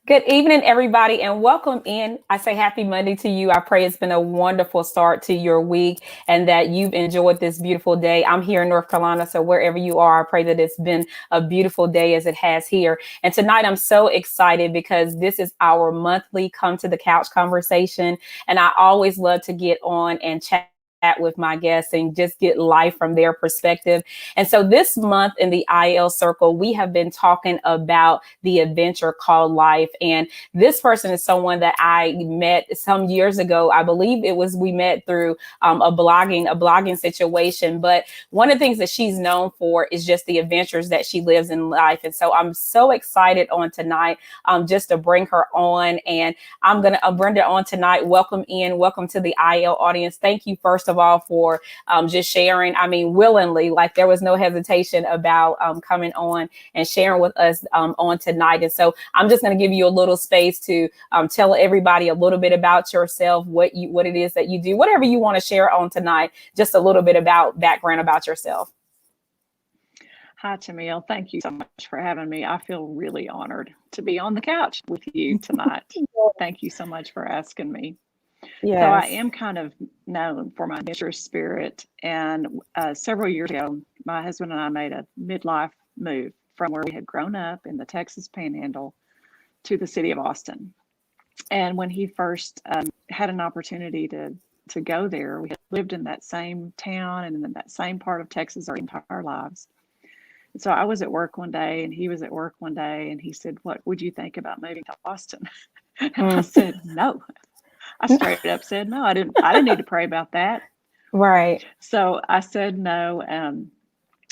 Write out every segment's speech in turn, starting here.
Good evening, everybody, and welcome in. I say happy Monday to you. I pray it's been a wonderful start to your week and that you've enjoyed this beautiful day. I'm here in North Carolina, so wherever you are, I pray that it's been a beautiful day as it has here. And tonight, I'm so excited because this is our monthly Come to the Couch conversation. And I always love to get on and chat with my guests and just get life from their perspective. And so this month in the IL Circle, we have been talking about the adventure called life. And this person is someone that I met some years ago. I believe we met through a blogging situation. But one of the things that she's known for is just the adventures that she lives in life. And so I'm so excited on tonight just to bring her on. And I'm going to bring her on tonight. Welcome to the IL audience. Thank you, first of all, for just sharing. I mean, willingly, like there was no hesitation about coming on and sharing with us on tonight. And so I'm just going to give you a little space to tell everybody a little bit about yourself, what it is that you do, whatever you want to share on tonight, just a little bit about background about yourself. Hi, Tamil. Thank you so much for having me. I feel really honored to be on the couch with you tonight. Thank you so much for asking me. Yes. So I am kind of known for my adventurous spirit. And several years ago, my husband and I made a midlife move from where we had grown up in the Texas Panhandle to the city of Austin. And when he first had an opportunity to go there, we had lived in that same town and in that same part of Texas our entire lives. And so I was at work one day and he was at work one day and he said, "What would you think about moving to Austin?" And I said, "No." I straight up said no. I didn't need to pray about that. Right. So I said no.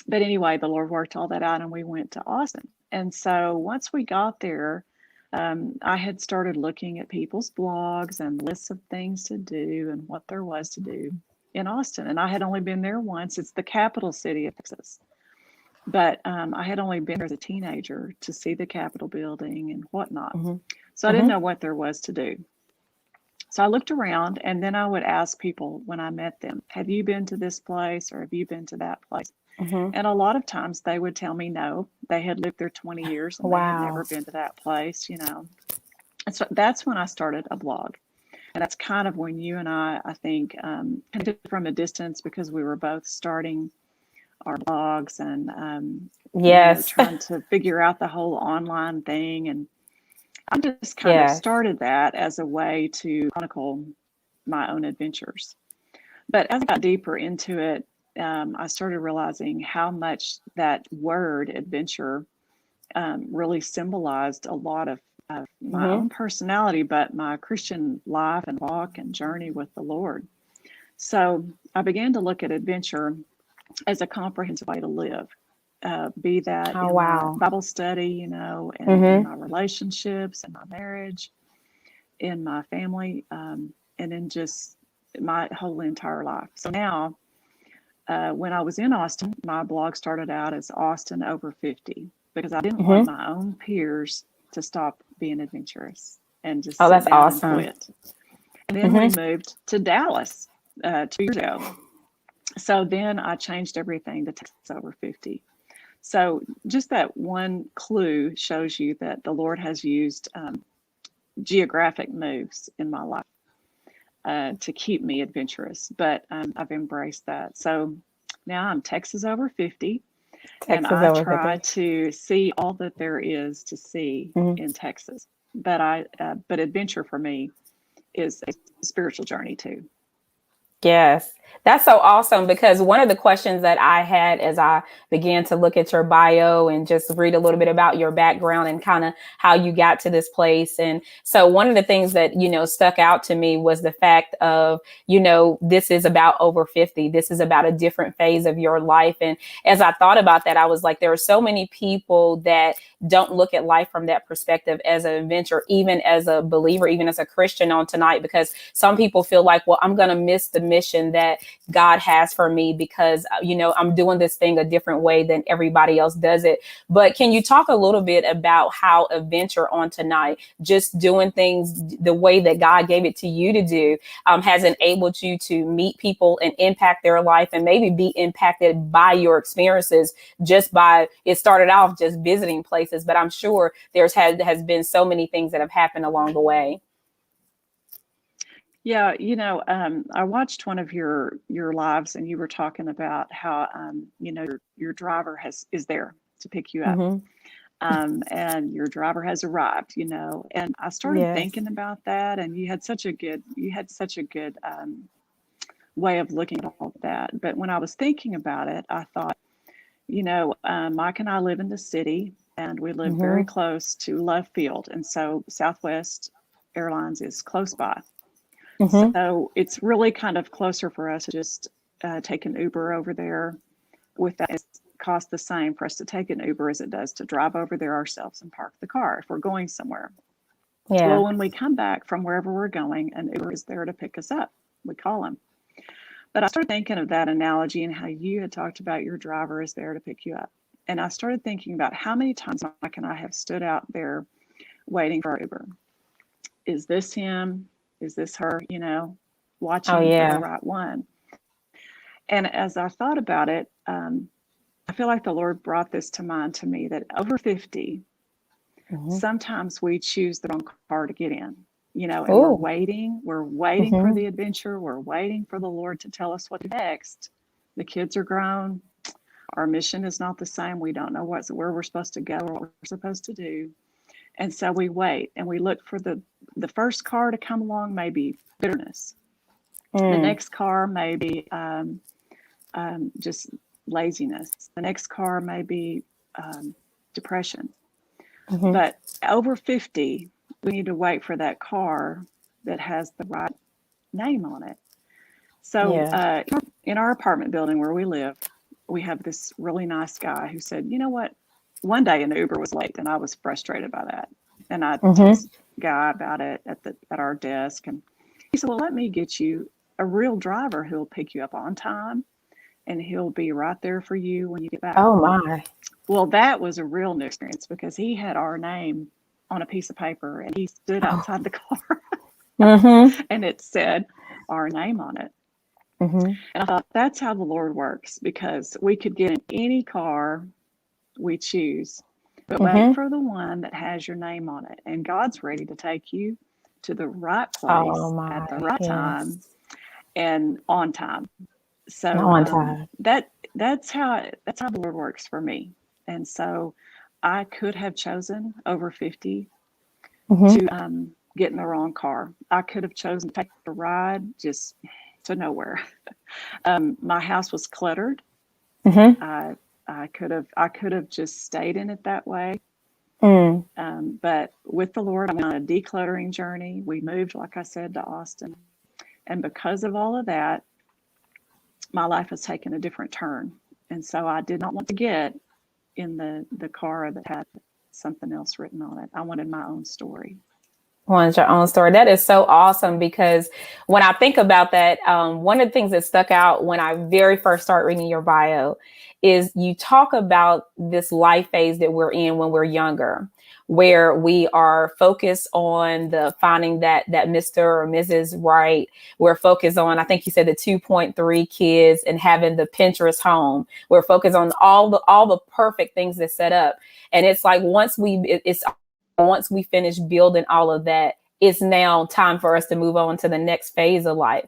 But anyway, the Lord worked all that out and we went to Austin. And so once we got there, I had started looking at people's blogs and lists of things to do and what there was to do in Austin. And I had only been there once. It's the capital city of Texas. But I had only been there as a teenager to see the Capitol building and whatnot. So I didn't know what there was to do. So I looked around and then I would ask people when I met them, "Have you been to this place or have you been to that place?" And a lot of times they would tell me no, they had lived there 20 years and they had never been to that place, And so that's when I started a blog. And that's kind of when you and I think, connected from a distance because we were both starting our blogs and trying to figure out the whole online thing. And I just kind of started that as a way to chronicle my own adventures. But as I got deeper into it, I started realizing how much that word adventure really symbolized a lot of my own personality, but my Christian life and walk and journey with the Lord. So I began to look at adventure as a comprehensive way to live. Be that in my Bible study, and in my relationships, in my marriage, in my family, and in just my whole entire life. So now, when I was in Austin, my blog started out as Austin Over 50 because I didn't want my own peers to stop being adventurous and just sit down and quit. And then we moved to Dallas 2 years ago. So then I changed everything to Texas Over 50. So just that one clue shows you that the Lord has used geographic moves in my life to keep me adventurous, but I've embraced that. So now I'm Texas Over 50, and I try to see all that there is to see in Texas. But adventure for me is a spiritual journey too. Yes, that's so awesome because one of the questions that I had as I began to look at your bio and just read a little bit about your background and kind of how you got to this place. And so one of the things that, stuck out to me was the fact of, this is about over 50. This is about a different phase of your life. And as I thought about that, I was like, there are so many people that don't look at life from that perspective as an adventure, even as a believer, even as a Christian on tonight, because some people feel like, well, I'm going to miss the mission that God has for me, because, I'm doing this thing a different way than everybody else does it. But can you talk a little bit about how Adventure on Tonight, just doing things the way that God gave it to you to do, has enabled you to meet people and impact their life, and maybe be impacted by your experiences, just by, it started off just visiting places, but I'm sure has been so many things that have happened along the way. Yeah, I watched one of your lives, and you were talking about how your driver is there to pick you up, Mm-hmm. and your driver has arrived. And I started Yes. thinking about that, and you had such a good way of looking at all that. But when I was thinking about it, I thought, Mike and I live in the city, and we live very Mm-hmm. close to Love Field, and so Southwest Airlines is close by. Mm-hmm. So it's really kind of closer for us to just take an Uber over there. With that, it costs the same for us to take an Uber as it does to drive over there ourselves and park the car if we're going somewhere. Yeah. Well, when we come back from wherever we're going, an Uber is there to pick us up. We call him. But I started thinking of that analogy and how you had talked about your driver is there to pick you up. And I started thinking about how many times Mike and I have stood out there waiting for our Uber. Is this him? Is this her? Oh, Watching for the yeah. right one. And as I thought about it, I feel like the Lord brought this to mind to me that over 50, Mm-hmm. sometimes we choose the wrong car to get in, and Oh. we're waiting for Mm-hmm. the adventure. We're waiting for the Lord to tell us what next. The kids are grown. Our mission is not the same. We don't know where we're supposed to go or what we're supposed to do. And so we wait and we look for the first car to come along, maybe bitterness. The Mm. next car may be just laziness. The next car may be depression. Mm-hmm. But over 50, we need to wait for that car that has the right name on it. So Yeah. in our apartment building where we live, we have this really nice guy who said, you know what? One day an Uber was late, and I was frustrated by that. And I told Mm-hmm. this guy about it at our desk, and he said, well, let me get you a real driver who'll pick you up on time, and he'll be right there for you when you get back. Oh, my. Well, that was a real new experience because he had our name on a piece of paper, and he stood Oh. outside the car Mm-hmm. and it said our name on it. Mm-hmm. And I thought that's how the Lord works, because we could get in any car we choose, but wait Mm-hmm. for the one that has your name on it. And God's ready to take you to the right Oh, place at the my. right time Yes. and on time. No So one time. that's how the Lord works for me. And so I could have chosen over 50 Mm-hmm. to get in the wrong car. I could have chosen to take a ride just to nowhere. My house was cluttered. Mm-hmm. I could have just stayed in it that way. Mm. But with the Lord, I went on a decluttering journey. We moved, like I said, to Austin. And because of all of that, my life has taken a different turn. And so I did not want to get in the car that had something else written on it. I wanted my own story. One's your own story. That is so awesome, because when I think about that, one of the things that stuck out when I very first started reading your bio is you talk about this life phase that we're in when we're younger, where we are focused on the finding that Mr. or Mrs. Right. We're focused on, I think you said, the 2.3 kids and having the Pinterest home. We're focused on all the perfect things that set up. And it's like once we finish building all of that, it's now time for us to move on to the next phase of life.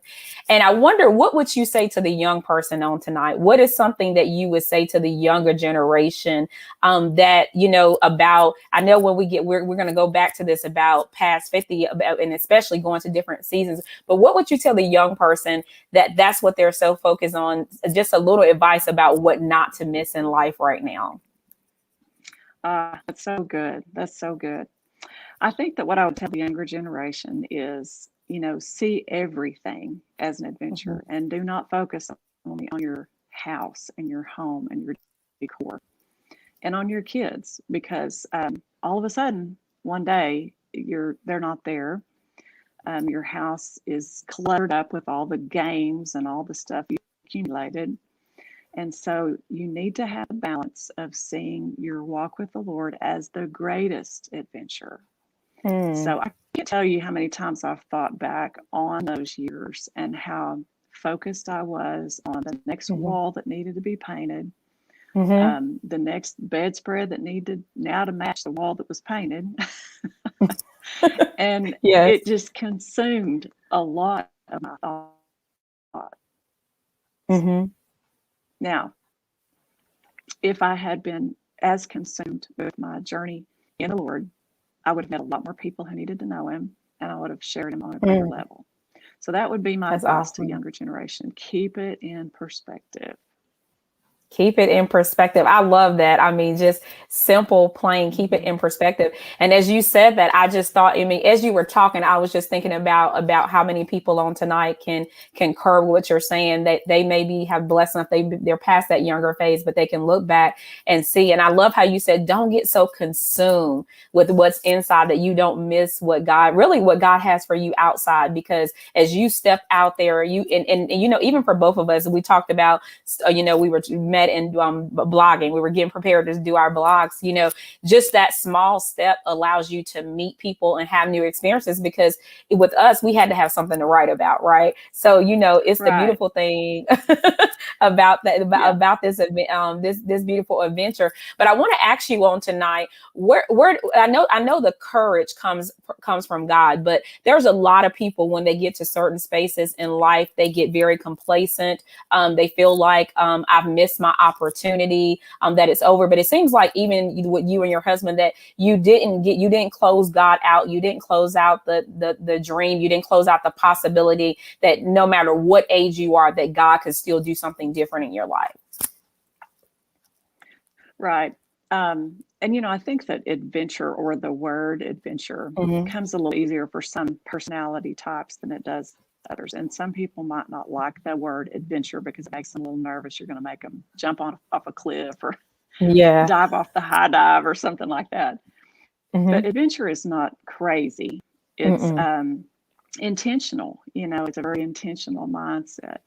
And I wonder, what would you say to the young person on tonight? What is something that you would say to the younger generation, that, about, I know when we're going to go back to this about past 50, and especially going to different seasons, but what would you tell the young person that's what they're so focused on? Just a little advice about what not to miss in life right now. That's so good. That's so good. I think that what I would tell the younger generation is, see everything as an Mm-hmm. adventure, and do not focus only on your house and your home and your decor and on your kids, because all of a sudden one day they're not there. Your house is cluttered up with all the games and all the stuff you accumulated. And so you need to have a balance of seeing your walk with the Lord as the greatest adventure. So I can't tell you how many times I've thought back on those years and how focused I was on the next wall that needed to be painted, the next bedspread that needed now to match the wall that was painted. And Yes. it just consumed a lot of my thoughts. Now, if I had been as consumed with my journey in the Lord, I would have met a lot more people who needed to know him, and I would have shared him on a greater level. So that would be my That's advice to awesome. younger generation. Keep it in perspective. Keep it in perspective. I love that. I mean, just simple, plain, keep it in perspective. And as you said that, I just thought, I mean, as you were talking, I was just thinking about how many people on tonight can concur with what you're saying, that they maybe have blessed enough, they're past that younger phase, but they can look back and see. And I love how you said, don't get so consumed with what's inside that you don't miss what God has for you outside. Because as you step out there, and you know, even for both of us, we talked about, we were met in blogging. We were getting prepared to do our blogs. You know, just that small step allows you to meet people and have new experiences, because with us, we had to have something to write about, right? So, you know, it's the beautiful thing about that, about this event, this beautiful adventure. But I want to ask you on tonight, where I know the courage comes from God, but there's a lot of people when they get to certain spaces in life, they get very complacent. They feel like I've missed my opportunity, that it's over. But it seems like even with you and your husband, that you didn't close God out. You didn't close out the dream. You didn't close out the possibility that no matter what age you are, that God could still do something different in your life. Right. And, you know, I think that adventure, or the word adventure, comes a little easier for some personality types than it does others. And some people might not like the word adventure because it makes them a little nervous. You're going to make them jump off a cliff or dive off the high dive or something like that. But adventure is not crazy. It's intentional. You know, it's a very intentional mindset.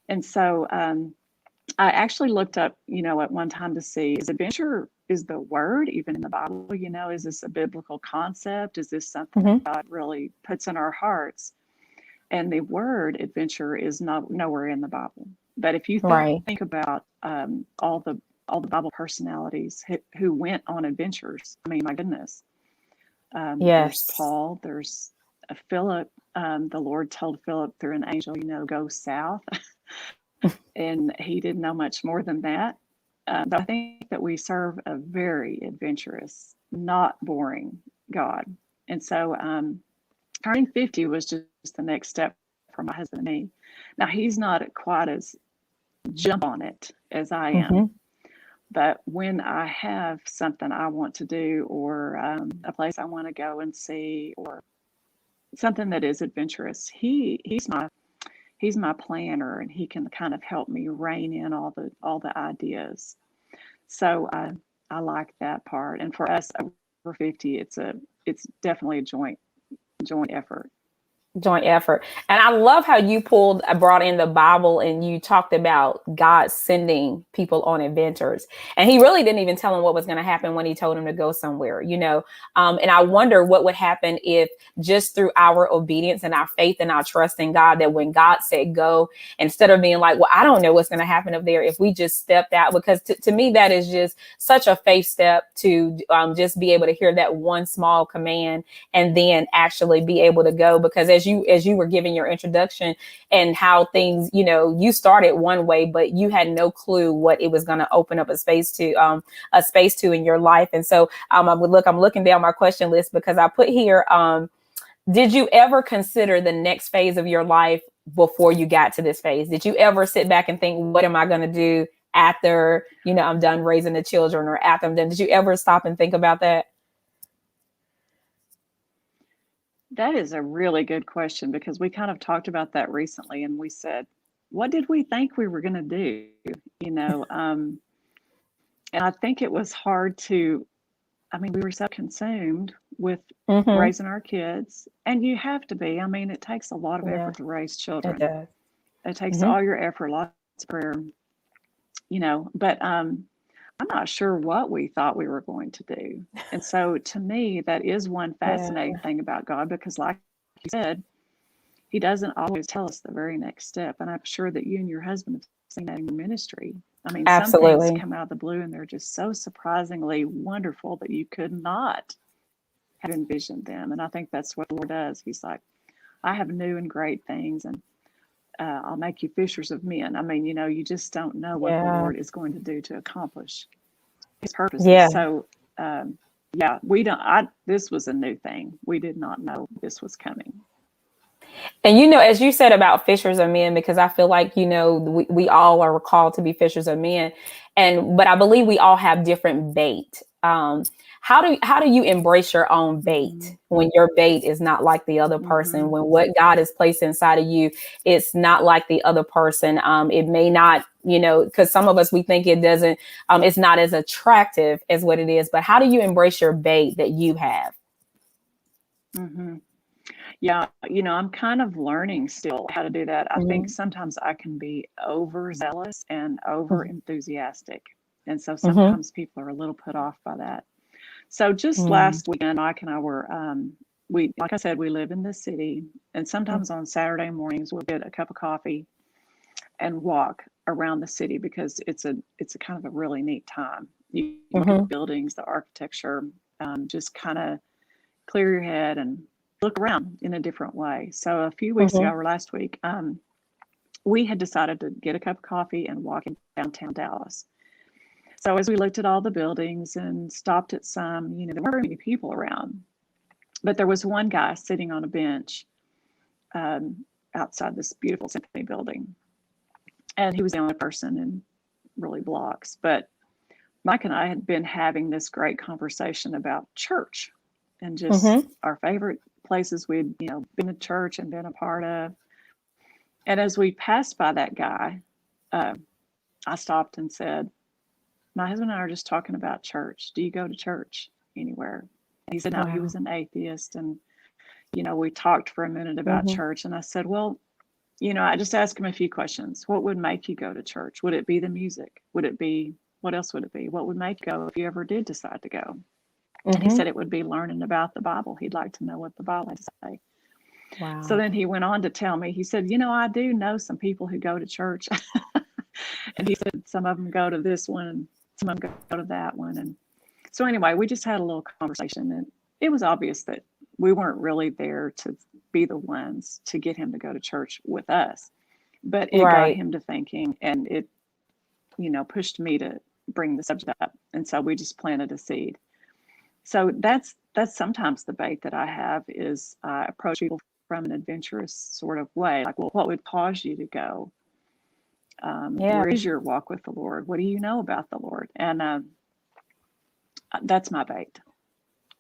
And so I actually looked up, you know, at one time to see, is adventure, is the word even in the Bible? You know, is this a biblical concept? Is this something that God really puts in our hearts? And the word adventure is nowhere in the Bible. But if you think about all the Bible personalities who went on adventures, I mean, my goodness, there's Paul, there's Philip. The Lord told Philip through an angel, you know, go south. And he didn't know much more than that. But I think that we serve a very adventurous, not boring God. And so turning 50 was just the next step for my husband and me. Now, he's not quite as jump on it as I am. But when I have something I want to do, or a place I want to go and see, or something that is adventurous, he's my planner, and he can kind of help me rein in all the ideas. So I like that part. And for us over 50, it's definitely a joint effort. And I love how you brought in the Bible, and you talked about God sending people on adventures. And he really didn't even tell him what was going to happen when he told him to go somewhere, you know. And I wonder what would happen if, just through our obedience and our faith and our trust in God, that when God said go, instead of being like, well, I don't know what's going to happen up there, if we just stepped out. Because to me, that is just such a faith step, to just be able to hear that one small command and then actually be able to go. Because as you were giving your introduction and how things, you know, you started one way, but you had no clue what it was going to open up a space to in your life. And so I'm looking down my question list, because I put here, did you ever consider the next phase of your life before you got to this phase? Did you ever sit back and think, what am I going to do after, you know, I'm done raising the children, or after I'm done? Did you ever stop and think about that? That is a really good question, because we kind of talked about that recently, and we said, what did we think we were going to do? You know, and I think it was hard to, I mean, we were so consumed with Mm-hmm. raising our kids. And you have to be. I mean, it takes a lot of Yeah, effort to raise it children. does. It takes Mm-hmm. all your effort, lots of prayer, but I'm not sure what we thought we were going to do. And so to me, that is one Yeah, fascinating thing about God, because like you said, he doesn't always tell us the very next step. And I'm sure that you and your husband have seen that in your ministry. I mean, some things absolutely. come out of the blue and they're just so surprisingly wonderful that you could not have envisioned them. And I think that's what the Lord does. He's like, I have new and great things, and I'll make you fishers of men. I mean, you just don't know what the Yeah, Lord is going to do to accomplish his purposes. yeah. So, yeah, this was a new thing. We did not know this was coming. And as you said about fishers of men, because I feel like, we all are called to be fishers of men. But I believe we all have different bait. How do you embrace your own bait Mm-hmm. when your bait is not like the other person, Mm-hmm. when what God has placed inside of you, it's not like the other person. It may not, because some of us, we think it doesn't, it's not as attractive as what it is. But how do you embrace your bait that you have? Mm-hmm. Yeah, I'm kind of learning still how to do that. I think Mm-hmm. sometimes I can be overzealous and over enthusiastic. And so Mm-hmm. sometimes people are a little put off by that. So just Mm-hmm. last weekend, Mike and I were, like I said, we live in the city, and sometimes on Saturday mornings we'll get a cup of coffee and walk around the city, because it's a kind of a really neat time. You look at the Mm-hmm. buildings, the architecture, just kind of clear your head and look around in a different way. So a few weeks ago, Mm-hmm. or last week, we had decided to get a cup of coffee and walk in downtown Dallas. So as we looked at all the buildings and stopped at some, there weren't very many people around, but there was one guy sitting on a bench um, outside this beautiful symphony building, and he was the only person in really blocks. But Mike and I had been having this great conversation about church and just Mm-hmm. our favorite places we'd, been to church and been a part of. And as we passed by that guy, uh, I stopped and said, my husband and I are just talking about church. Do you go to church anywhere? And he said, no, he Wow. was an atheist. And, we talked for a minute about Mm-hmm. church. And I said, well, I just asked him a few questions. What would make you go to church? Would it be the music? What else would it be? What would make you go if you ever did decide to go? And he Mm-hmm. said it would be learning about the Bible. He'd like to know what the Bible had to say. So Wow. then he went on to tell me, he said, I do know some people who go to church. And he said, some of them go to this one and some of them go to that one. And so anyway, we just had a little conversation, and it was obvious that we weren't really there to be the ones to get him to go to church with us. But it got Right. him to thinking, and it, pushed me to bring the subject up. And so we just planted a seed. So that's sometimes the bait that I have, is I approach people from an adventurous sort of way. Like, well, what would cause you to go? Yeah. Where is your walk with the Lord? What do you know about the Lord? And that's my bait.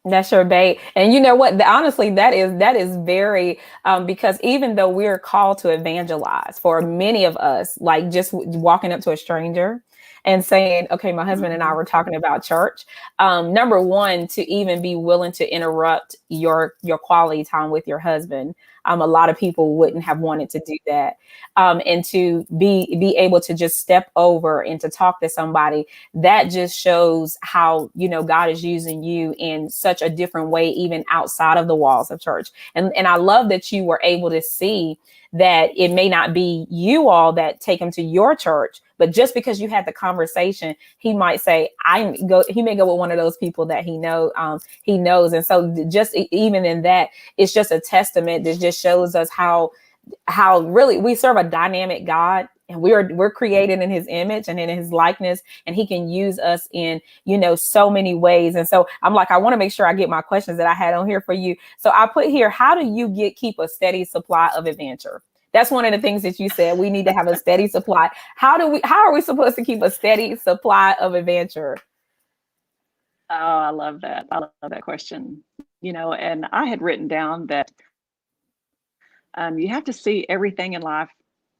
That's your bait. And you know what? Honestly, that is very because even though we're called to evangelize, for many of us, like just walking up to a stranger and saying, okay, my husband and I Mm-hmm. were talking about church. Number one, to even be willing to interrupt your quality time with your husband. A lot of people wouldn't have wanted to do that. And to be able to just step over and to talk to somebody, that just shows how, God is using you in such a different way, even outside of the walls of church. And I love that you were able to see that it may not be you all that take him to your church, but just because you had the conversation, he might say, he may go with one of those people that he knows. And so just even in that, it's just a testament that just shows us how really we serve a dynamic God, and we're created in his image and in his likeness, and he can use us in so many ways. And so I'm like, I want to make sure I get my questions that I had on here for you. So I put here, how do you keep a steady supply of adventure? That's one of the things that you said, we need to have a steady supply. How are we supposed to keep a steady supply of adventure? Oh, I love that. I love that question. And I had written down that you have to see everything in life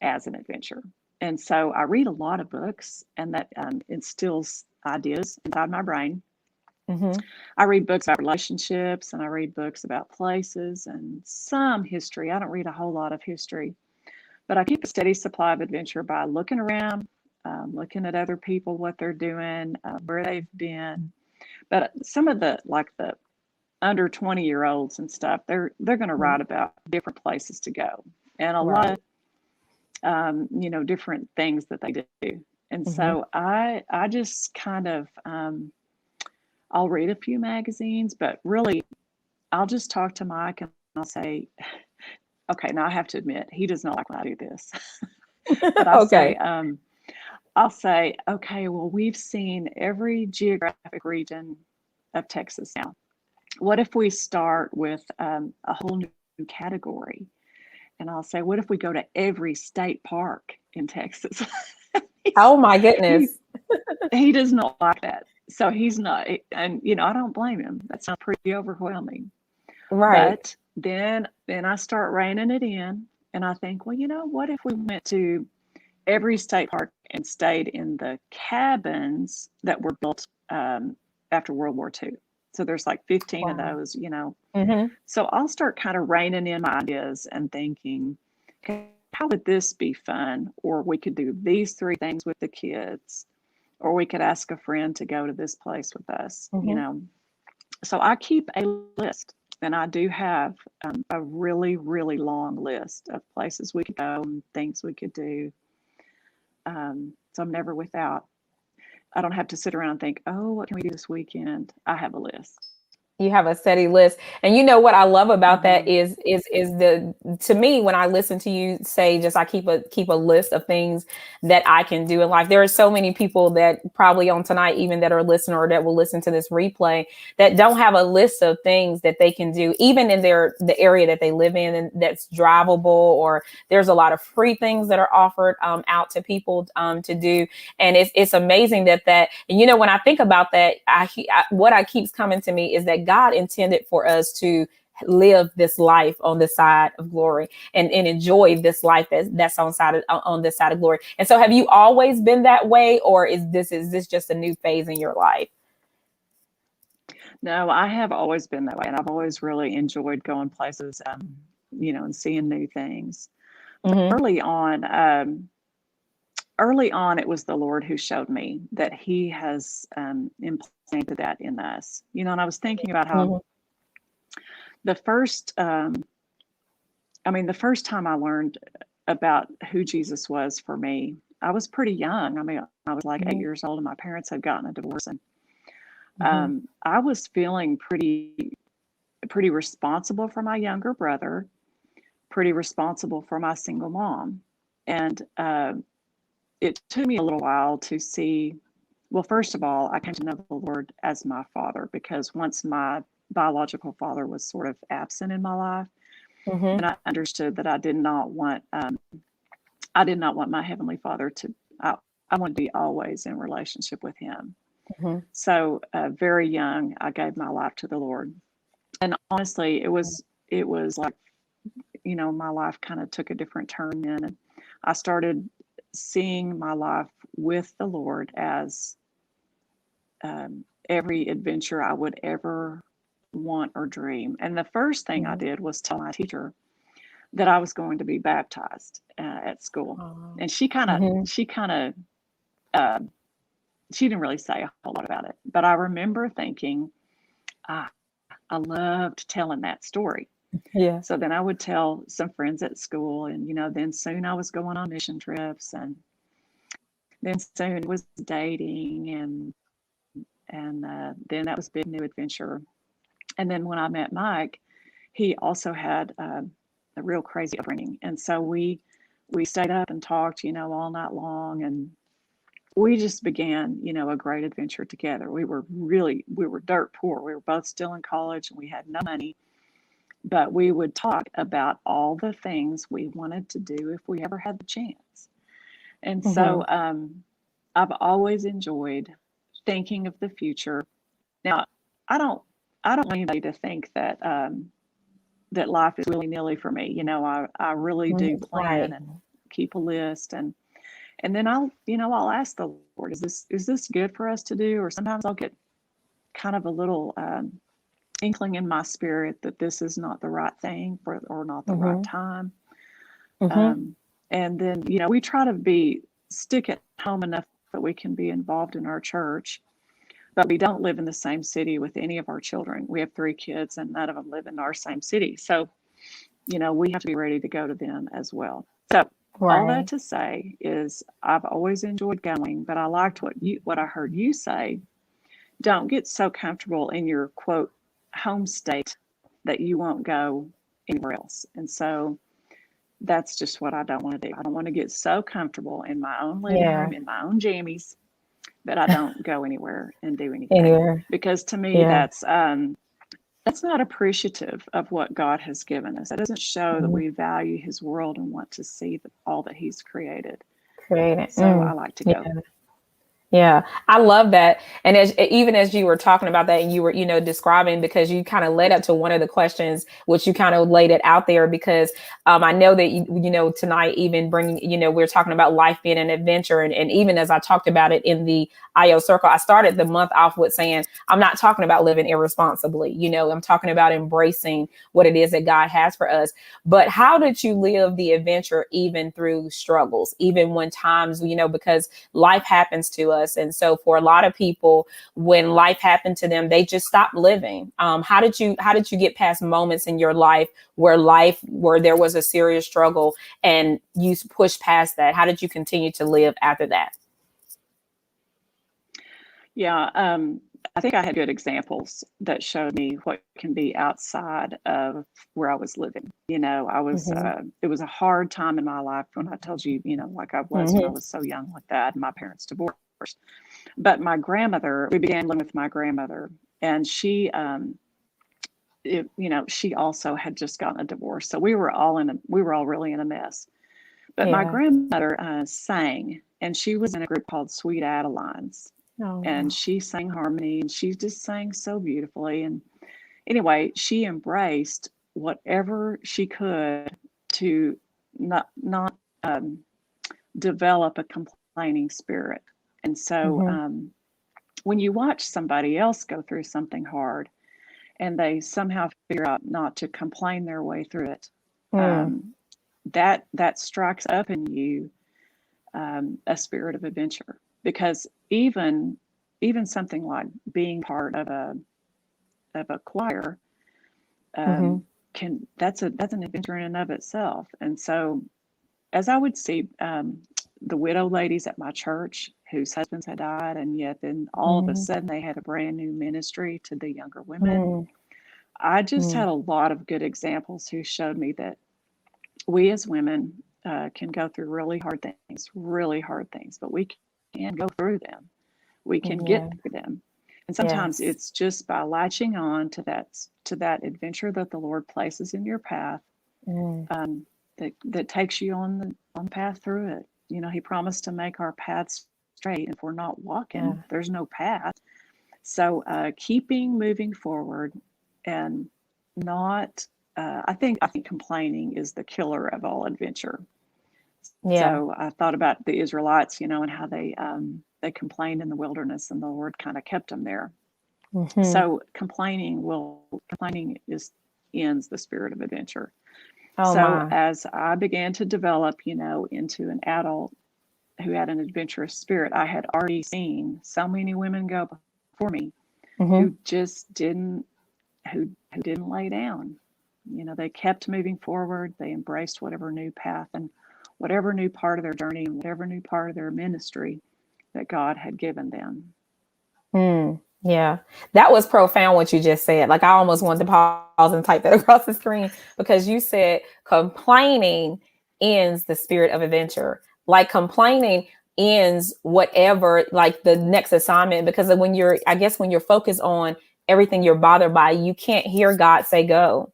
as an adventure. And so I read a lot of books, and that instills ideas inside my brain. Mm-hmm. I read books about relationships and I read books about places and some history. I don't read a whole lot of history, but I keep a steady supply of adventure by looking around, looking at other people, what they're doing, where they've been. But some of the under 20-year-olds and stuff, they're going to Mm-hmm. write about different places to go and a lot Right. of different things that they do. And Mm-hmm. so I just kind of I'll read a few magazines, but really I'll just talk to Mike and I'll say, okay, now I have to admit he does not like when I do this, but Okay. I'll say, okay, well we've seen every geographic region of Texas now. What if we start with a whole new category? And I'll say, what if we go to every state park in Texas? Oh my he goodness. he does not like that. So he's not, and I don't blame him. That sounds pretty overwhelming. Right. But then I start reining it in, and I think, well, what if we went to every state park and stayed in the cabins that were built after World War II? So there's like 15 of Wow. those. Mm-hmm. So I'll start kind of reining in my ideas and thinking, okay, how would this be fun? Or we could do these three things with the kids, or we could ask a friend to go to this place with us. Mm-hmm. So I keep a list, and I do have a really, really long list of places we could go and things we could do. So I'm never without. I don't have to sit around and think, oh, what can we do this weekend? I have a list. You have a steady list. And you know what I love about that Hmm. is the to me when I listen to you say just I keep a list of things that I can do in life. There are so many people that probably on tonight even that are listening or that will listen to this replay that don't have a list of things that they can do even in the area that they live in and that's drivable, or there's a lot of free things that are offered out to people to do. And it's amazing that and when I think about that, what I keeps coming to me is that God intended for us to live this life on the side of glory and enjoy this life that's on this side of glory. And so have you always been that way, or is this just a new phase in your life? No, I have always been that way, and I've always really enjoyed going places, and seeing new things. But Mm-hmm. early on, it was the Lord who showed me that He has implanted that in us. And I was thinking about how Mm-hmm. the first, the first time I learned about who Jesus was for me, I was pretty young. I was like 8 years old, and my parents had gotten a divorce, and Mm-hmm. I was feeling pretty responsible for my younger brother, pretty responsible for my single mom, and it took me a little while to see. Well, first of all, I came to know the Lord as my father because once my biological father was sort of absent in my life, Mm-hmm. and I understood that I did not want my heavenly Father to. I wanted to be always in relationship with Him. Mm-hmm. So, very young, I gave my life to the Lord, and honestly, it was like my life kind of took a different turn then, and I started seeing my life with the Lord as every adventure I would ever want or dream. And the first thing I Mm-hmm. did was tell my teacher that I was going to be baptized at school, and she kind of Mm-hmm. she kind of uh, she didn't really say a whole lot about it, but I remember thinking, ah, I loved telling that story. Yeah. So then I would tell some friends at school, and then soon I was going on mission trips, and then soon it was dating, and then that was a big new adventure. And then when I met Mike, he also had a real crazy upbringing, and so we stayed up and talked, all night long, and we just began, a great adventure together. We were dirt poor. We were both still in college, and we had no money, but we would talk about all the things we wanted to do if we ever had the chance. And Mm-hmm. so I've always enjoyed thinking of the future. Now, I don't I don't want anybody to think that life is willy nilly for me. I really do plan Right. and keep a list, and then I'll ask the Lord, is this good for us to do? Or sometimes I'll get kind of a little inkling in my spirit that this is not the right thing or not the right time. And then, we try to stick at home enough that we can be involved in our church, but we don't live in the same city with any of our children. We have 3 kids and none of them live in our same city. So, we have to be ready to go to them as well. So all that to say is I've always enjoyed going, but I liked what I heard you say. Don't get so comfortable in your quote home state that you won't go anywhere else. And so that's just what I don't want to do. I don't want to get so comfortable in my own living room, in my own jammies, that I don't go anywhere and do anything. Because to me, that's not appreciative of what God has given us. That doesn't show that we value his world and want to see all that he's created. So I like to go. Yeah, I love that. And even as you were talking about that and you were, describing, because you kind of led up to one of the questions, which you kind of laid it out there, because I know that, tonight, even bringing, we're talking about life being an adventure. And even as I talked about it in the IO circle, I started the month off with saying, I'm not talking about living irresponsibly. I'm talking about embracing what it is that God has for us. But how did you live the adventure even through struggles, even when times, because life happens to us. And so for a lot of people, when life happened to them, they just stopped living. How did you get past moments in your life where there was a serious struggle and you pushed past that? How did you continue to live after that? Yeah, I think I had good examples that showed me what can be outside of where I was living. I was, it was a hard time in my life when I told you, like I was when I was so young like that, and my parents divorced. But my grandmother, we began living with my grandmother, and she, she also had just gotten a divorce. So we were all really in a mess. But my grandmother sang, and she was in a group called Sweet Adelines. And she sang harmony, and she just sang so beautifully. And anyway, she embraced whatever she could to not develop a complaining spirit. And so when you watch somebody else go through something hard and they somehow figure out not to complain their way through it, that strikes up in you a spirit of adventure. Because even something like being part of a choir that's an adventure in and of itself. And so as I would see the widow ladies at my church whose husbands had died, and yet then all of a sudden they had a brand new ministry to the younger women. I just had a lot of good examples who showed me that we as women can go through really hard things, but we can go through them. We can get through them. And sometimes it's just by latching on to that adventure that the Lord places in your path that takes you on the path through it. He promised to make our paths straight. If we're not walking, there's no path. So keeping moving forward and not, I think complaining is the killer of all adventure. So I thought about the Israelites, and how they complained in the wilderness, and the Lord kind of kept them there. So complaining ends the spirit of adventure. As I began to develop, into an adult who had an adventurous spirit, I had already seen so many women go before me who just didn't lay down. They kept moving forward. They embraced whatever new path and whatever new part of their journey and whatever new part of their ministry that God had given them. Yeah, that was profound what you just said. Like I almost wanted to pause and type that across the screen, because you said complaining ends the spirit of adventure. Like complaining ends whatever, like the next assignment, because when you're focused on everything you're bothered by, you can't hear God say go.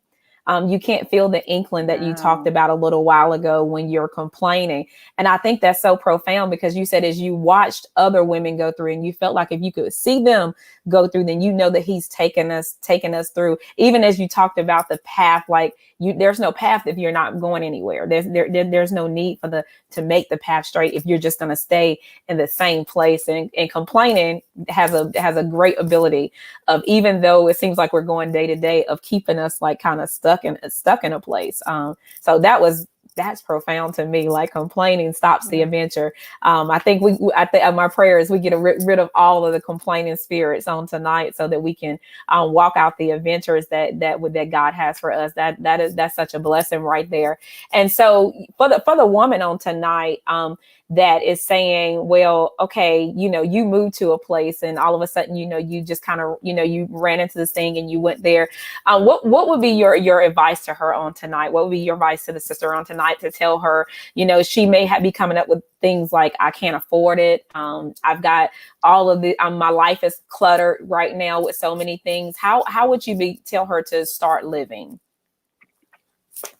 You can't feel the inkling that you talked about a little while ago when you're complaining. And I think that's so profound, because you said as you watched other women go through and you felt like if you could see them go through, then that he's taken us through. Even as you talked about the path, like there's no path if you're not going anywhere. There's no need to make the path straight if you're just going to stay in the same place. And complaining has a great ability of, even though it seems like we're going day to day, of keeping us like kind of stuck in a place. So that's profound to me. Like, complaining stops the adventure. I think my prayer is we get rid of all of the complaining spirits on tonight, so that we can walk out the adventures that God has for us. That's such a blessing right there. And so for the woman on tonight, that is saying, well, okay, you moved to a place and all of a sudden, you just kind of, you ran into this thing and you went there. What would be your advice to her on tonight? What would be your advice to the sister on tonight, to tell her, she may be coming up with things like, I can't afford it. I've got all of the, my life is cluttered right now with so many things. How would you tell her to start living?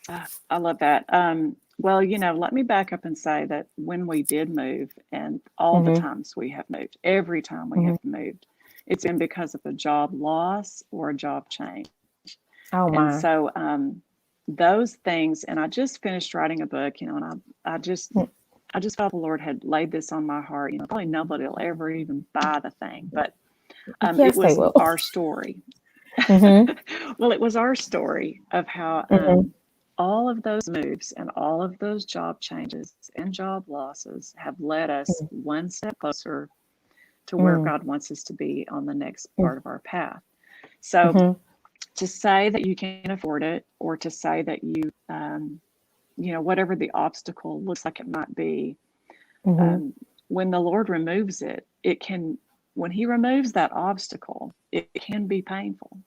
I love that. Well, let me back up and say that when we did move, and all the times we have moved, every time we have moved, it's been because of a job loss or a job change. Oh my. And so those things, and I just finished writing a book, and I just felt the Lord had laid this on my heart. Probably nobody will ever even buy the thing, but yes, it was they will. our story. Well, it was our story of how all of those moves and all of those job changes and job losses have led us one step closer to where God wants us to be on the next part of our path. So to say that you can't afford it, or to say that you, whatever the obstacle looks like it might be, when the Lord removes it, when he removes that obstacle, it can be painful.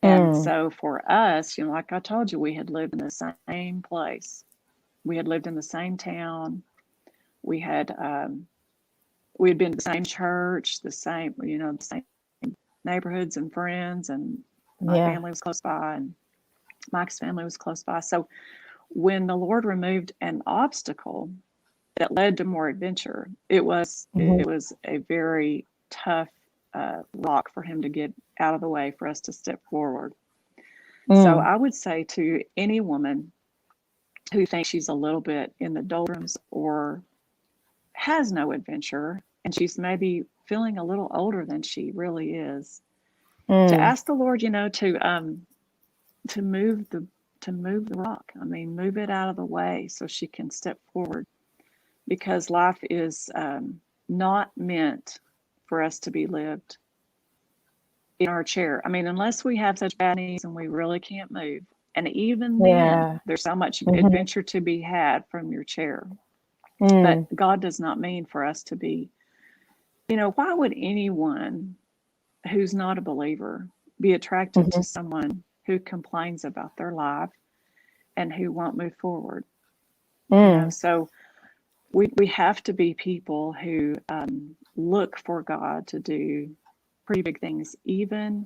And so for us, like I told you, we had lived in the same place. We had lived in the same town. We had been to the same church, the same neighborhoods and friends, and my family was close by, and Mike's family was close by. So when the Lord removed an obstacle that led to more adventure, it was a very tough rock for him to get out of the way for us to step forward. So I would say to any woman who thinks she's a little bit in the doldrums or has no adventure, and she's maybe feeling a little older than she really is, to ask the Lord, to move the rock. I mean, move it out of the way so she can step forward, because life is not meant for us to be lived in our chair. I mean, unless we have such bad knees and we really can't move. And even then, there's so much adventure to be had from your chair. But God does not mean for us to be, why would anyone who's not a believer be attracted to someone who complains about their life and who won't move forward? So we have to be people who look for God to do pretty big things, even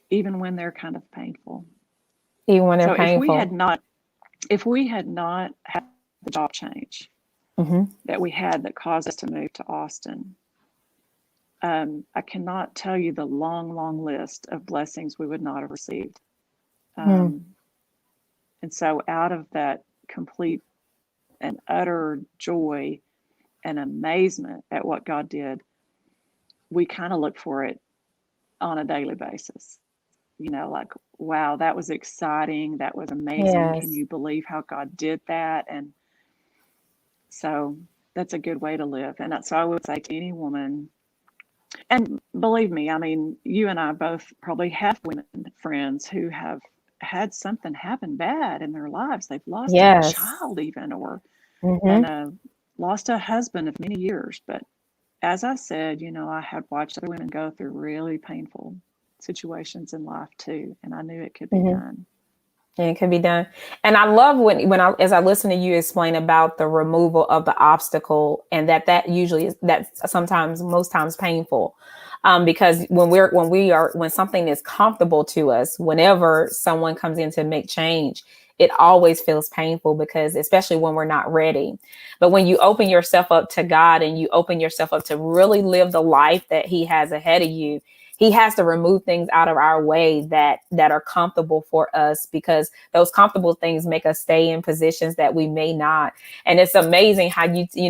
when they're kind of painful. Even when they're so painful. If we had not had the job change that we had that caused us to move to Austin, I cannot tell you the long list of blessings we would not have received. And so out of that complete and utter joy and amazement at what God did, we kind of look for it on a daily basis. Like, wow, that was exciting. That was amazing. Yes. Can you believe how God did that? And so that's a good way to live. And so I would say to any woman, and believe me, I mean, you and I both probably have women friends who have had something happen bad in their lives. They've lost a child even, or lost a husband of many years. But as I said, I had watched other women go through really painful situations in life too, and I knew it could be done. Yeah, it could be done. And I love as I listen to you explain about the removal of the obstacle, and that usually is, that's sometimes, most times, painful. Because when something is comfortable to us, whenever someone comes in to make change, it always feels painful, because especially when we're not ready. But when you open yourself up to God and you open yourself up to really live the life that he has ahead of you, he has to remove things out of our way that are comfortable for us, because those comfortable things make us stay in positions that we may not. And it's amazing how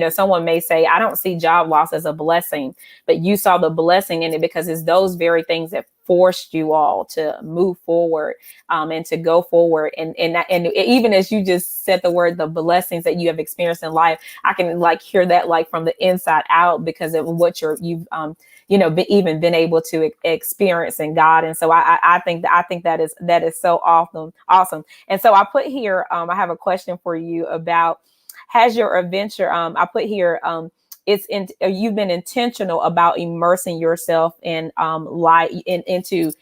someone may say, I don't see job loss as a blessing, but you saw the blessing in it, because it's those very things that forced you all to move forward, and to go forward. And even as you just said the word, the blessings that you have experienced in life, I can like hear that like from the inside out, because of what you've even been able to experience in God. And so I think that is so awesome. And so I put here, I have a question for you about, has your adventure, I put here, you've been intentional about immersing yourself in life into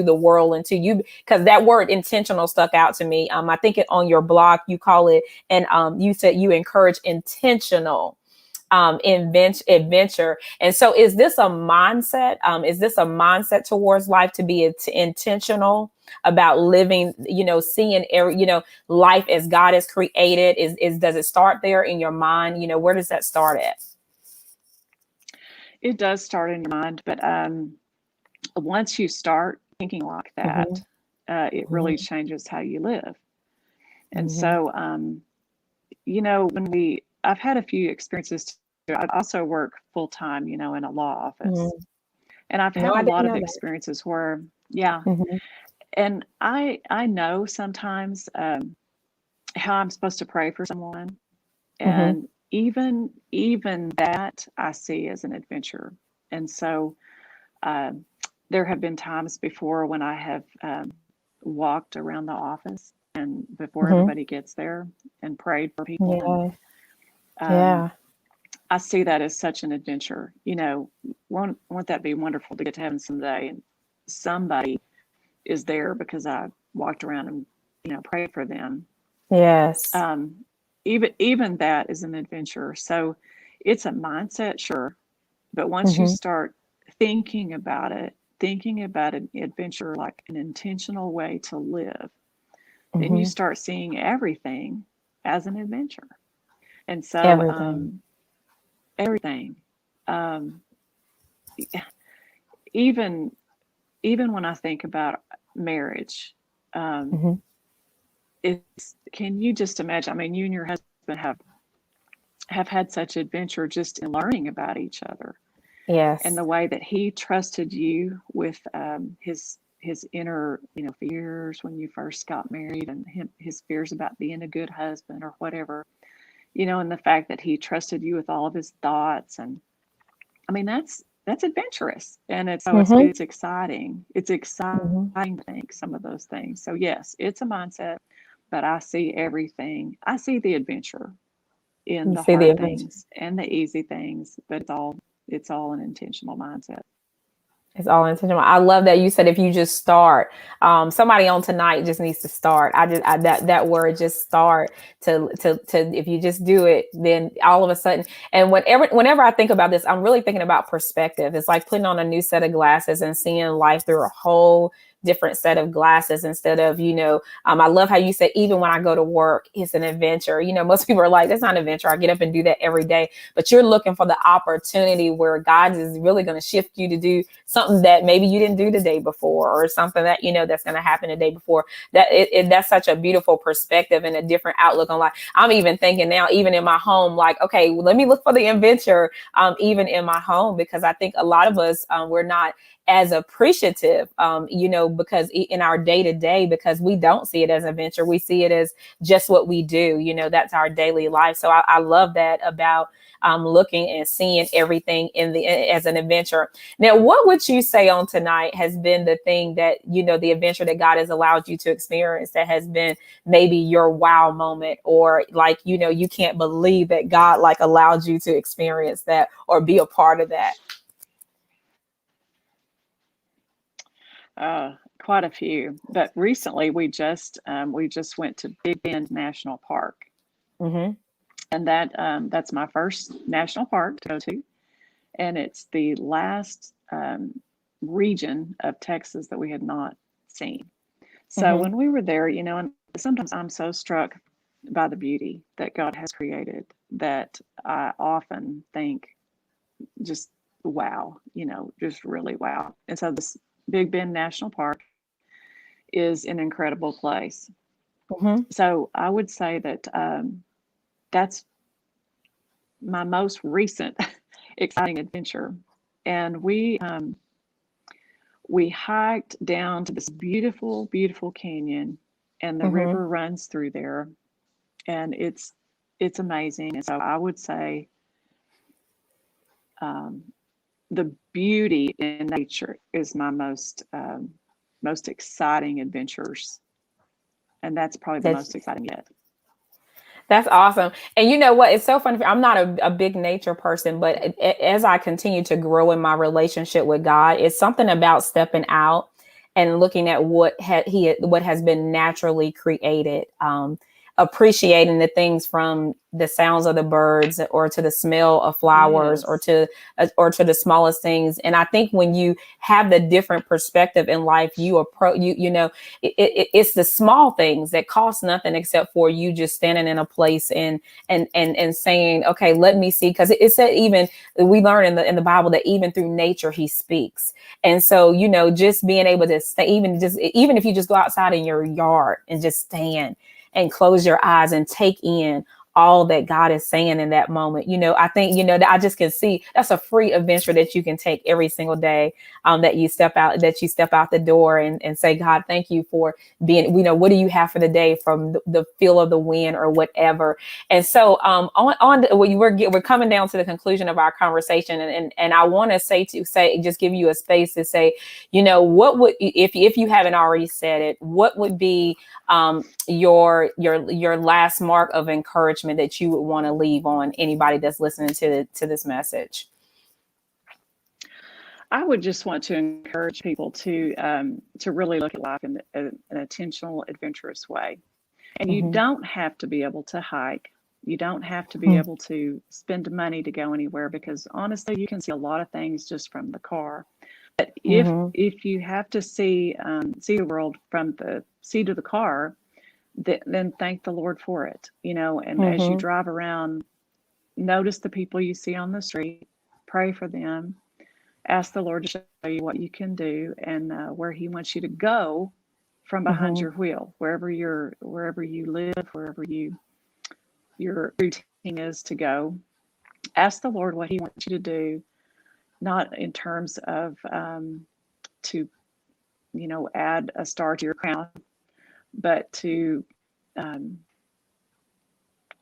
the world, into you, because that word intentional stuck out to me. I think on your blog you call it, and you said you encourage intentional adventure. And so is this a mindset? Is this a mindset towards life, to be intentional about living, seeing life as God has created? Does it start there in your mind? Where does that start at? It does start in your mind, but once you start thinking like that, it really changes how you live. And so, I've had a few experiences too. I also work full time, in a law office, and I've had No, a I didn't lot of know experiences where, yeah, that. and I know sometimes how I'm supposed to pray for someone, and even that I see as an adventure. And so there have been times before when I have walked around the office and before everybody gets there and prayed for people, Yeah. and Yeah. I see that as such an adventure. Won't that be wonderful to get to heaven someday, and somebody is there because I walked around and prayed for them. Yes. Even that is an adventure. So it's a mindset, sure, but once you start thinking about an adventure like an intentional way to live, then you start seeing everything as an adventure. And so Everything. everything, um, even even when I think about marriage, um, it's, can you just imagine? I mean, you and your husband have had such adventure just in learning about each other, and Yes. the way that he trusted you with his inner fears when you first got married, and his fears about being a good husband or whatever, and the fact that he trusted you with all of his thoughts. And I mean, that's adventurous, and it's exciting. It's exciting to think some of those things. So yes, it's a mindset, but I see everything. I see the adventure in You the see the hard adventure. things and the easy things, but it's all an intentional mindset. It's all intentional. I love that you said if you just start. Somebody on tonight just needs to start. That word, just start, to if you just do it, then all of a sudden. And whenever I think about this, I'm really thinking about perspective. It's like putting on a new set of glasses and seeing life through a whole different set of glasses, instead of, I love how you said, even when I go to work, it's an adventure. Most people are like, that's not an adventure. I get up and do that every day. But you're looking for the opportunity where God is really going to shift you to do something that maybe you didn't do the day before, or something that, that's going to happen the day before. That's such a beautiful perspective and a different outlook on life. I'm even thinking now, even in my home, like, okay, well, let me look for the adventure, even in my home, because I think a lot of us, we're not as appreciative, because in our day to day, because we don't see it as a venture, we see it as just what we do. That's our daily life. So I love that about looking and seeing everything as an adventure. Now, what would you say on tonight has been the thing that the adventure that God has allowed you to experience that has been maybe your wow moment, or like you can't believe that God like allowed you to experience that or be a part of that? Quite a few, but recently we just went to Big Bend National Park, Mm-hmm. and that's my first national park to go to, and it's the last region of Texas that we had not seen. So Mm-hmm. when we were there, and sometimes I'm so struck by the beauty that God has created that I often think, just wow, just really wow. And so this Big Bend National Park is an incredible place. Mm-hmm. So I would say that that's my most recent exciting adventure. And we hiked down to this beautiful, beautiful canyon, and the Mm-hmm. river runs through there, and it's amazing. And so I would say um, the beauty in nature is my most exciting adventures, and that's probably the That's most exciting yet. That's awesome. And you know what? It's so funny. I'm not a big nature person, but as I continue to grow in my relationship with God, it's something about stepping out and looking at what has been naturally created. Appreciating the things from the sounds of the birds or to the smell of flowers Yes, or to the smallest things. And I think when you have the different perspective in life, you approach it's the small things that cost nothing except for you just standing in a place and saying, okay, let me see, because it said, even we learn in the Bible that even through nature he speaks. And so just being able to stay, even if you just go outside in your yard and just stand and close your eyes and take in all that God is saying in that moment. I think, that I just can see that's a free adventure that you can take every single day, that you step out the door and say, God, thank you for being, what do you have for the day, from the feel of the wind or whatever. And so, we're coming down to the conclusion of our conversation. And I want to just give you a space to say, what would, if you haven't already said it, what would be your last mark of encouragement that you would want to leave on anybody that's listening to this message? I would just want to encourage people to really look at life in an intentional, adventurous way. And you Mm-hmm. don't have to be able to hike. You don't have to be Mm-hmm. able to spend money to go anywhere, because honestly, you can see a lot of things just from the car. But Mm-hmm. if you have to see the world from the seat of the car, then thank the Lord for it. And as you Mm-hmm. drive around, notice the people you see on the street, pray for them, ask the Lord to show you what you can do, and where He wants you to go from behind Mm-hmm. your wheel, wherever you live, wherever your routine is to go. Ask the Lord what He wants you to do, not in terms of to add a star to your crown, but um,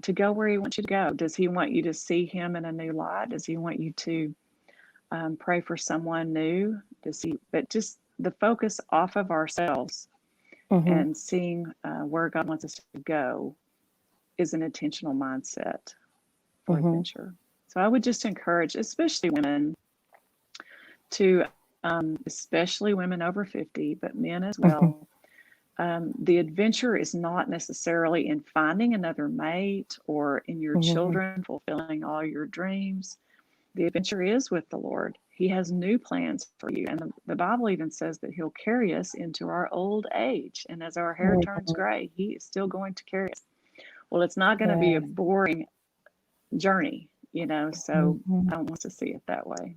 to go where He wants you to go. Does He want you to see Him in a new light? Does He want you to pray for someone new? Does He? But just the focus off of ourselves Mm-hmm. and seeing where God wants us to go is an intentional mindset for Mm-hmm. adventure. So I would just encourage, especially women, to especially women over 50, but men as Mm-hmm. well. The adventure is not necessarily in finding another mate or in your Mm-hmm. children fulfilling all your dreams. The adventure is with the Lord. He has new plans for you. And the Bible even says that He'll carry us into our old age. And as our hair turns Mm-hmm. gray, He is still going to carry us. Well, it's not going to be a Yes. boring journey, so Mm-hmm. I don't want to see it that way.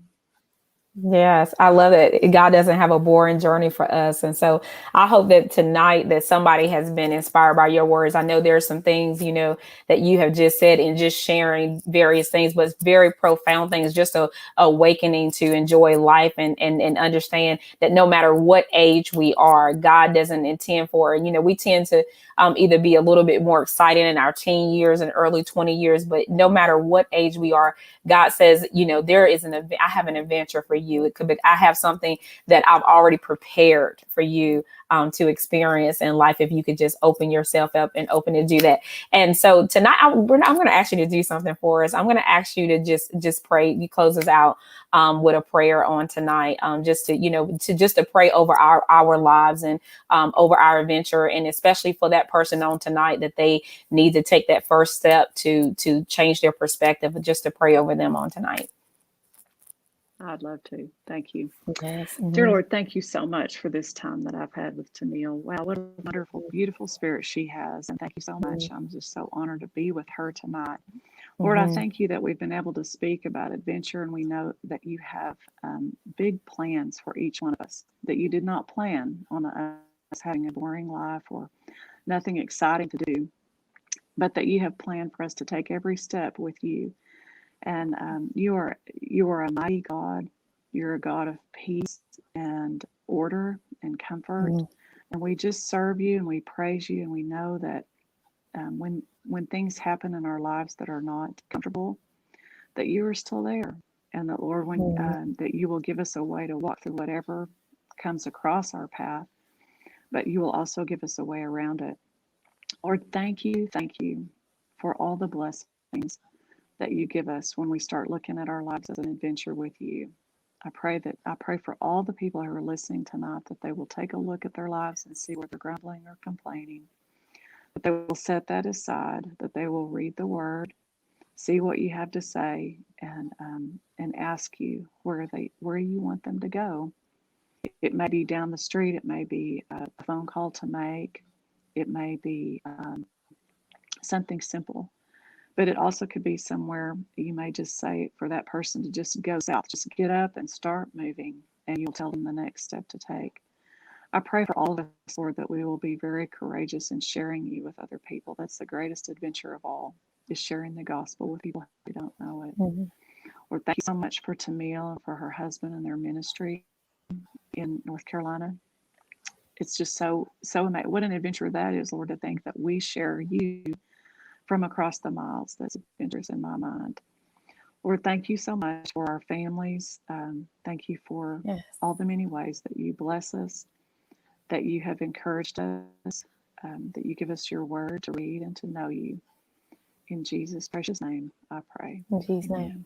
Yes, I love it. God doesn't have a boring journey for us. And so I hope that tonight that somebody has been inspired by your words. I know there are some things, that you have just said and just sharing various things, but it's very profound things, just a awakening to enjoy life and understand that no matter what age we are, God doesn't intend for, we tend to either be a little bit more excited in our teen years and early 20 years, but no matter what age we are, God says, there is I have an adventure for you. It could be, I have something that I've already prepared for you to experience in life, if you could just open yourself up and open to do that. And so tonight, I'm going to ask you to do something for us. I'm going to ask you to just pray. You close us out with a prayer on tonight, just to pray over our lives and over our adventure, and especially for that person on tonight that they need to take that first step to change their perspective, just to pray over them on tonight. I'd love to. Thank you. Yes. Dear Mm-hmm. Lord, thank you so much for this time that I've had with Tennille. Wow, what a wonderful, beautiful spirit she has. And thank you so much. I'm just so honored to be with her tonight. Lord, I Mm-hmm. thank you that we've been able to speak about adventure, and we know that you have big plans for each one of us, that you did not plan on us having a boring life or nothing exciting to do, but that you have planned for us to take every step with you. And you are a mighty God. You're a God of peace and order and comfort. And we just serve you and we praise you, and we know that when things happen in our lives that are not comfortable, that you are still there, and that Lord, when Mm-hmm. that you will give us a way to walk through whatever comes across our path, but you will also give us a way around it. Lord, thank you for all the blessings that you give us when we start looking at our lives as an adventure with you. I pray for all the people who are listening tonight that they will take a look at their lives and see where they're grumbling or complaining, that they will set that aside, that they will read the word, see what you have to say, and ask you where you want them to go. It may be down the street, it may be a phone call to make, it may be something simple, but it also could be somewhere you may just say for that person to just go south, just get up and start moving, and you'll tell them the next step to take. I pray for all of us, Lord, that we will be very courageous in sharing you with other people. That's the greatest adventure of all, is sharing the gospel with people who don't know it. Mm-hmm. Lord, thank you so much for Tamil and for her husband and their ministry in North Carolina. It's just so amazing. What an adventure that is, Lord, to think that we share you from across the miles. That's adventures in my mind. Lord, thank you so much for our families. Thank you for Yes. all the many ways that you bless us, that you have encouraged us, that you give us your word to read and to know you. In Jesus' precious name, I pray. In Jesus' name. Amen.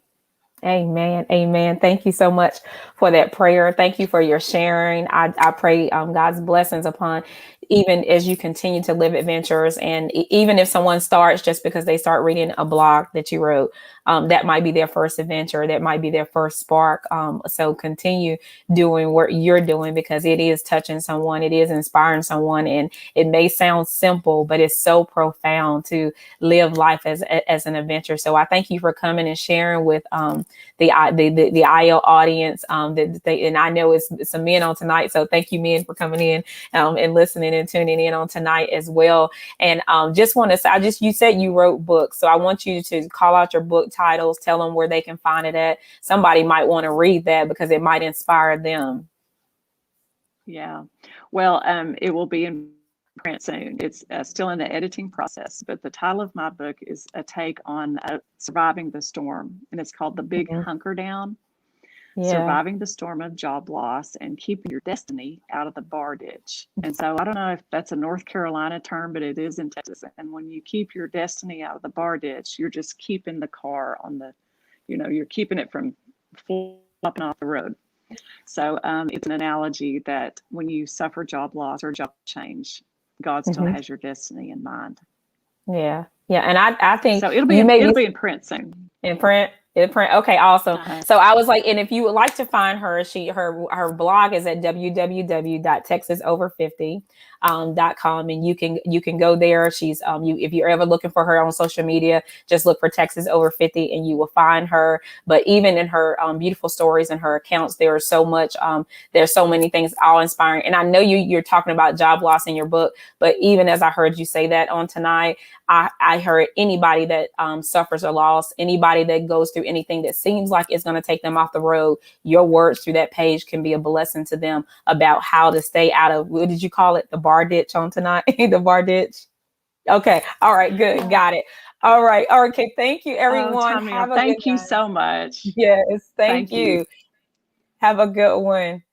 Amen. Amen. Thank you so much for that prayer. Thank you for your sharing. I pray God's blessings upon even as you continue to live adventures. And even if someone starts just because they start reading a blog that you wrote, that might be their first adventure. That might be their first spark. So continue doing what you're doing because it is touching someone. It is inspiring someone. And it may sound simple, but it's so profound to live life as an adventure. So I thank you for coming and sharing with the IL audience. And I know it's some men on tonight, so thank you, men, for coming in and listening and tuning in on tonight as well. And just want to say, you said you wrote books, so I want you to call out your book titles, tell them where they can find it at. Somebody might want to read that because it might inspire them. Yeah. Well, it will be in print soon. It's still in the editing process, but the title of my book is a take on surviving the storm, and it's called The Big Mhm. Hunker Down: Yeah. Surviving the Storm of Job Loss and Keeping Your Destiny Out of the Bar Ditch. And so I don't know if that's a North Carolina term, but it is in Texas. And when you keep your destiny out of the bar ditch, you're just keeping the car on the, you're keeping it from flopping off the road. So it's an analogy that when you suffer job loss or job change, God still Hmm. has your destiny in mind. Yeah. Yeah. And I think So it'll be you in, may be it'll be in print soon. in print. In print. Okay, awesome. Uh-huh. So I was like, and if you would like to find her, her blog is at www.texasover50.com, and you can go there. She's you if you're ever looking for her on social media, just look for Texas Over 50 and you will find her. But even in her beautiful stories and her accounts, there's so many things all inspiring. And I know you're talking about job loss in your book, but even as I heard you say that on tonight, I heard anybody that suffers a loss, anybody that goes through anything that seems like it's going to take them off the road, your words through that page can be a blessing to them about how to stay out of, what did you call it? The bar ditch on tonight? The bar ditch. Okay. All right. Good. Yeah. Got it. All right. Okay. Thank you, Oh, everyone. Tamil, Have a good thank you one. so much. Yes. Thank Thank you. you. Have a good one.